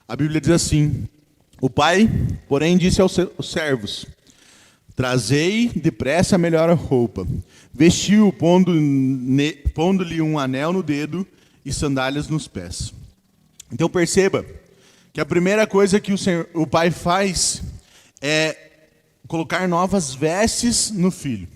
A Bíblia diz assim: o pai, porém, disse aos servos: trazei depressa a melhor roupa. Vestiu, pondo-lhe um anel no dedo e sandálias nos pés. Então perceba que a primeira coisa que o pai faz é colocar novas vestes no filho.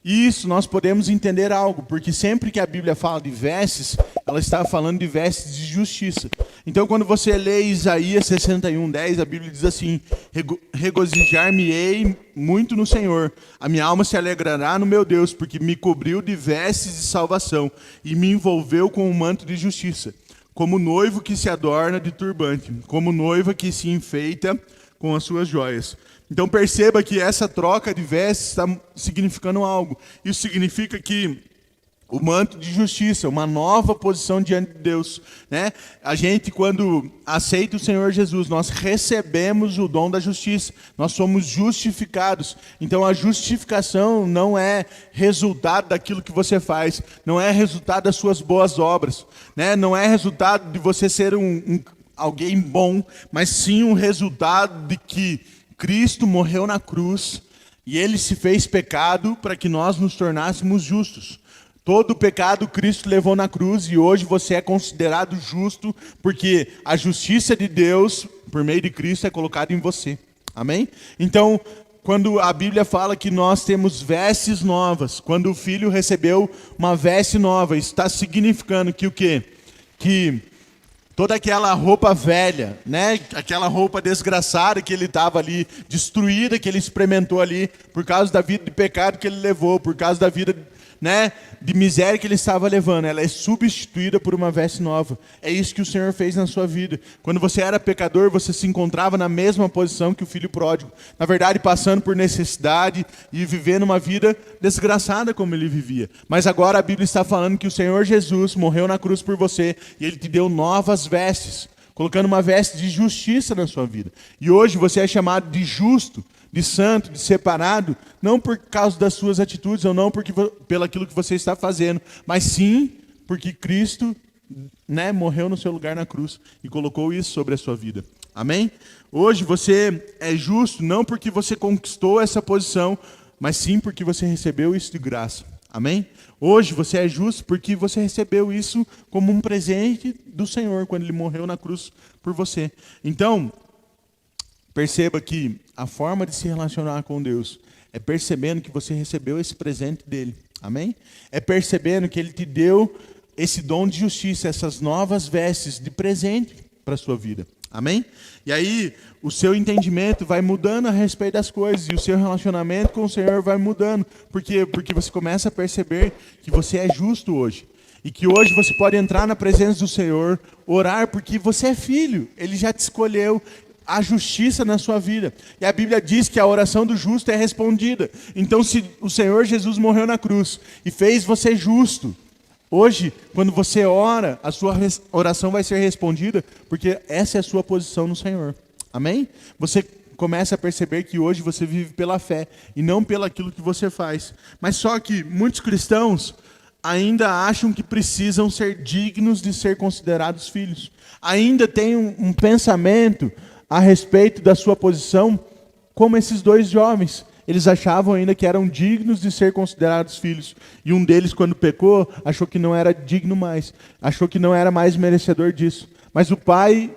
E isso nós podemos entender algo, porque sempre que a Bíblia fala de vestes, ela está falando de vestes de justiça. Então, quando você lê Isaías 61:10, a Bíblia diz assim: regozijar-me-ei muito no Senhor, a minha alma se alegrará no meu Deus, porque me cobriu de vestes de salvação e me envolveu com um manto de justiça, como noivo que se adorna de turbante, como noiva que se enfeita com as suas joias. Então perceba que essa troca de vestes está significando algo. Isso significa que o manto de justiça, uma nova posição diante de Deus, né? A gente, quando aceita o Senhor Jesus, nós recebemos o dom da justiça. Nós somos justificados. Então a justificação não é resultado daquilo que você faz, não é resultado das suas boas obras, né? Não é resultado de você ser alguém bom, mas sim um resultado de que Cristo morreu na cruz e Ele se fez pecado para que nós nos tornássemos justos. Todo o pecado Cristo levou na cruz e hoje você é considerado justo porque a justiça de Deus, por meio de Cristo, é colocada em você. Amém? Então, quando a Bíblia fala que nós temos vestes novas, quando o filho recebeu uma veste nova, está significando que o quê? Que toda aquela roupa velha, né? Aquela roupa desgraçada que ele estava ali, destruída, que ele experimentou ali, por causa da vida de pecado que ele levou, por causa da vida, né, de miséria que ele estava levando, ela é substituída por uma veste nova. É isso que o Senhor fez na sua vida. Quando você era pecador, você se encontrava na mesma posição que o filho pródigo. Na verdade, passando por necessidade e vivendo uma vida desgraçada como ele vivia. Mas agora a Bíblia está falando que o Senhor Jesus morreu na cruz por você e Ele te deu novas vestes, colocando uma veste de justiça na sua vida. E hoje você é chamado de justo, de santo, de separado, não por causa das suas atitudes, ou não pelo aquilo que você está fazendo, mas sim porque Cristo, né, morreu no seu lugar na cruz e colocou isso sobre a sua vida. Amém? Hoje você é justo não porque você conquistou essa posição, mas sim porque você recebeu isso de graça. Amém? Hoje você é justo porque você recebeu isso como um presente do Senhor, quando Ele morreu na cruz por você. Então, perceba que a forma de se relacionar com Deus é percebendo que você recebeu esse presente dele. Amém? É percebendo que Ele te deu esse dom de justiça, essas novas vestes de presente para a sua vida. Amém? E aí o seu entendimento vai mudando a respeito das coisas e o seu relacionamento com o Senhor vai mudando. Por quê? Porque você começa a perceber que você é justo hoje. E que hoje você pode entrar na presença do Senhor, orar, porque você é filho. Ele já te escolheu. A justiça na sua vida. E a Bíblia diz que a oração do justo é respondida. Então, se o Senhor Jesus morreu na cruz e fez você justo, hoje, quando você ora, a sua oração vai ser respondida, porque essa é a sua posição no Senhor. Amém? Você começa a perceber que hoje você vive pela fé e não pelo aquilo que você faz. Mas só que muitos cristãos ainda acham que precisam ser dignos de ser considerados filhos. Ainda tem um pensamento a respeito da sua posição, como esses dois jovens. Eles achavam ainda que eram dignos de ser considerados filhos. E um deles, quando pecou, achou que não era digno mais. Achou que não era mais merecedor disso. Mas o pai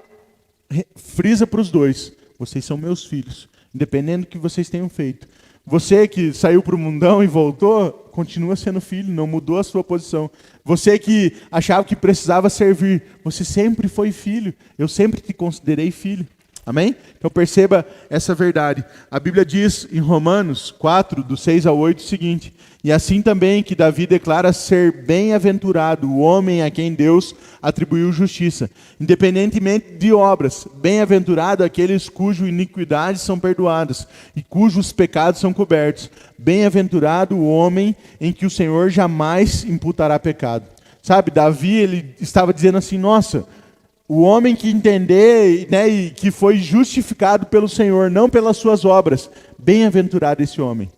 frisa para os dois: vocês são meus filhos, independente do que vocês tenham feito. Você que saiu para o mundão e voltou, continua sendo filho, não mudou a sua posição. Você que achava que precisava servir, você sempre foi filho. Eu sempre te considerei filho. Amém? Então perceba essa verdade. A Bíblia diz em Romanos 4, do 6 ao 8, o seguinte: e assim também que Davi declara ser bem-aventurado o homem a quem Deus atribuiu justiça, independentemente de obras. Bem-aventurado aqueles cujas iniquidades são perdoadas e cujos pecados são cobertos. Bem-aventurado o homem em que o Senhor jamais imputará pecado. Sabe, Davi, ele estava dizendo assim: nossa, o homem que entender, né, e que foi justificado pelo Senhor, não pelas suas obras, bem-aventurado esse homem.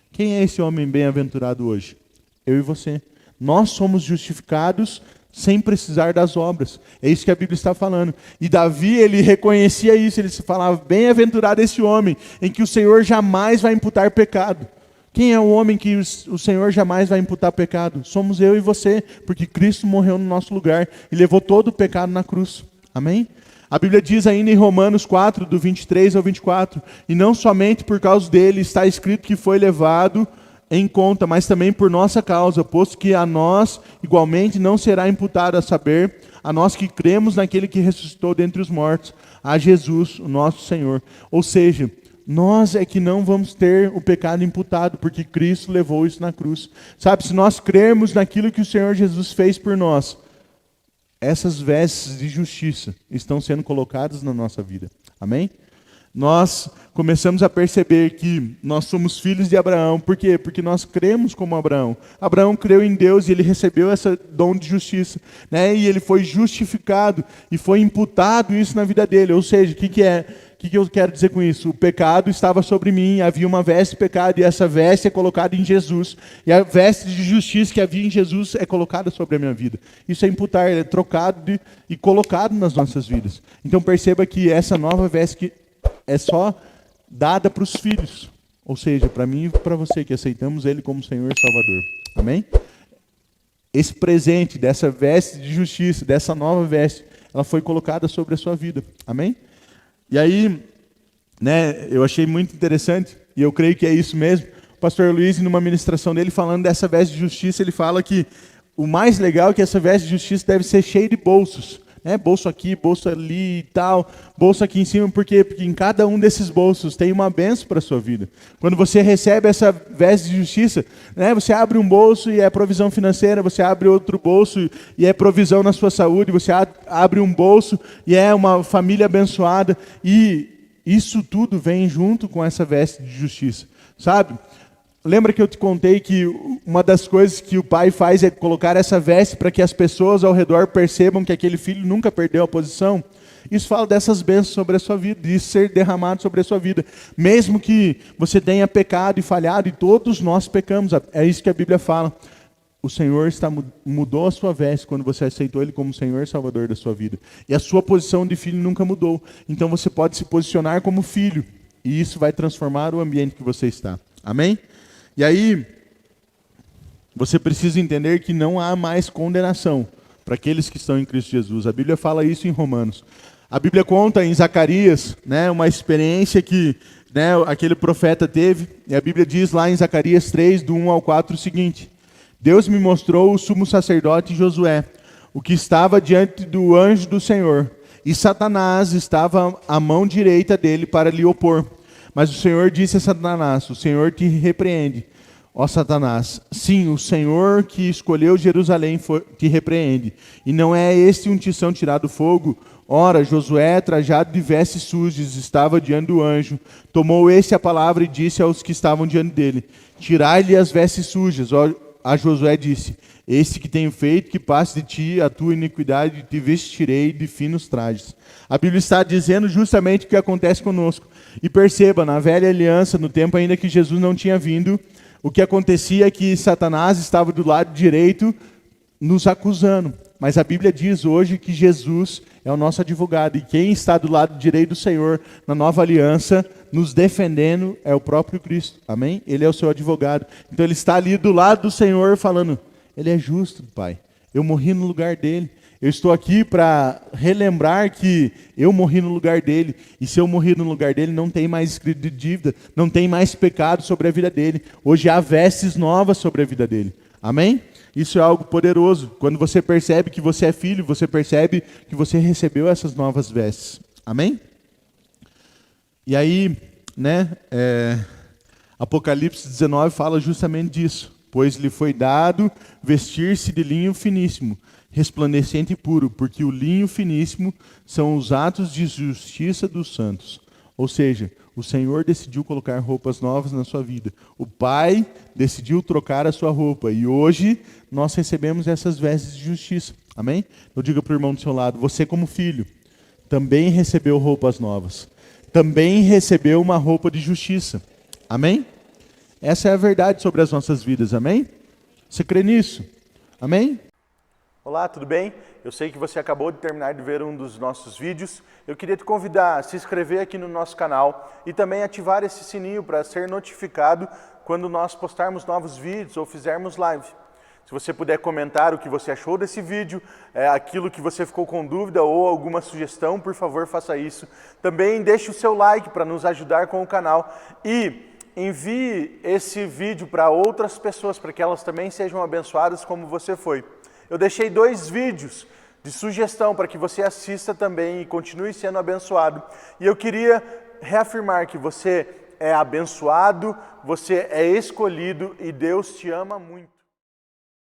Quem é esse homem bem-aventurado hoje? Eu e você. Nós somos justificados sem precisar das obras. É isso que a Bíblia está falando. E Davi, ele reconhecia isso, ele se falava, bem-aventurado esse homem, em que o Senhor jamais vai imputar pecado. Quem é o homem que o Senhor jamais vai imputar pecado? Somos eu e você, porque Cristo morreu no nosso lugar e levou todo o pecado na cruz. Amém? A Bíblia diz ainda em Romanos 4, do 23 ao 24, e não somente por causa dele está escrito que foi levado em conta, mas também por nossa causa, posto que a nós igualmente não será imputado, a saber, a nós que cremos naquele que ressuscitou dentre os mortos, a Jesus, o nosso Senhor. Ou seja, nós é que não vamos ter o pecado imputado, porque Cristo levou isso na cruz. Sabe, se nós crermos naquilo que o Senhor Jesus fez por nós, essas vestes de justiça estão sendo colocadas na nossa vida. Amém? Nós começamos a perceber que nós somos filhos de Abraão. Por quê? Porque nós cremos como Abraão. Abraão creu em Deus e ele recebeu esse dom de justiça, né? E ele foi justificado e foi imputado isso na vida dele. Ou seja, o que eu quero dizer com isso? O pecado estava sobre mim, havia uma veste de pecado e essa veste é colocada em Jesus. E a veste de justiça que havia em Jesus é colocada sobre a minha vida. Isso é imputar, é trocado e colocado nas nossas vidas. Então perceba que essa nova veste que é só dada para os filhos, ou seja, para mim e para você que aceitamos Ele como Senhor e Salvador. Amém? Esse presente dessa veste de justiça, dessa nova veste, ela foi colocada sobre a sua vida. Amém? E aí, né, eu achei muito interessante, e eu creio que é isso mesmo, o pastor Luiz, numa ministração dele, falando dessa veste de justiça, ele fala que o mais legal é que essa veste de justiça deve ser cheia de bolsos. Bolso aqui, bolso ali e tal, bolso aqui em cima, por quê? Porque em cada um desses bolsos tem uma bênção para a sua vida. Quando você recebe essa veste de justiça, você abre um bolso e é provisão financeira, você abre outro bolso e é provisão na sua saúde, você abre um bolso e é uma família abençoada, e isso tudo vem junto com essa veste de justiça, sabe? Lembra que eu te contei que uma das coisas que o pai faz é colocar essa veste para que as pessoas ao redor percebam que aquele filho nunca perdeu a posição? Isso fala dessas bênçãos sobre a sua vida, disso ser derramado sobre a sua vida. Mesmo que você tenha pecado e falhado, e todos nós pecamos, é isso que a Bíblia fala. O Senhor mudou a sua veste quando você aceitou Ele como Senhor e Salvador da sua vida. E a sua posição de filho nunca mudou. Então você pode se posicionar como filho, e isso vai transformar o ambiente que você está. Amém? E aí, você precisa entender que não há mais condenação para aqueles que estão em Cristo Jesus. A Bíblia fala isso em Romanos. A Bíblia conta em Zacarias, uma experiência que aquele profeta teve. E a Bíblia diz lá em Zacarias 3, do 1 ao 4, o seguinte: Deus me mostrou o sumo sacerdote Josué, o que estava diante do anjo do Senhor, e Satanás estava à mão direita dele para lhe opor. Mas o Senhor disse a Satanás: o Senhor te repreende, ó Satanás. Sim, o Senhor que escolheu Jerusalém te repreende. E não é este um tição tirado do fogo? Ora, Josué, trajado de vestes sujas, estava diante do anjo. Tomou este a palavra e disse aos que estavam diante dele: tirai-lhe as vestes sujas. A Josué disse: este que tenho feito, que passe de ti a tua iniquidade, e te vestirei de finos trajes. A Bíblia está dizendo justamente o que acontece conosco. E perceba, na velha aliança, no tempo ainda que Jesus não tinha vindo, o que acontecia é que Satanás estava do lado direito nos acusando. Mas a Bíblia diz hoje que Jesus é o nosso advogado. E quem está do lado direito do Senhor, na nova aliança, nos defendendo, é o próprio Cristo. Amém? Ele é o seu advogado. Então ele está ali do lado do Senhor falando: Ele é justo, Pai. Eu morri no lugar dele. Eu estou aqui para relembrar que eu morri no lugar dele. E se eu morri no lugar dele, não tem mais escrito de dívida, não tem mais pecado sobre a vida dele. Hoje há vestes novas sobre a vida dele. Amém? Isso é algo poderoso. Quando você percebe que você é filho, você percebe que você recebeu essas novas vestes. Amém? E aí, Apocalipse 19 fala justamente disso. Pois lhe foi dado vestir-se de linho finíssimo, resplandecente e puro, porque o linho finíssimo são os atos de justiça dos santos. Ou seja, o Senhor decidiu colocar roupas novas na sua vida. O Pai decidiu trocar a sua roupa. E hoje nós recebemos essas vestes de justiça. Amém? Eu digo para o irmão do seu lado: você como filho também recebeu roupas novas. Também recebeu uma roupa de justiça. Amém? Essa é a verdade sobre as nossas vidas. Amém? Você crê nisso? Amém? Olá, tudo bem? Eu sei que você acabou de terminar de ver um dos nossos vídeos. Eu queria te convidar a se inscrever aqui no nosso canal e também ativar esse sininho para ser notificado quando nós postarmos novos vídeos ou fizermos live. Se você puder comentar o que você achou desse vídeo, aquilo que você ficou com dúvida ou alguma sugestão, por favor, faça isso. Também deixe o seu like para nos ajudar com o canal e envie esse vídeo para outras pessoas, para que elas também sejam abençoadas como você foi. Eu deixei 2 vídeos de sugestão para que você assista também e continue sendo abençoado. E eu queria reafirmar que você é abençoado, você é escolhido e Deus te ama muito.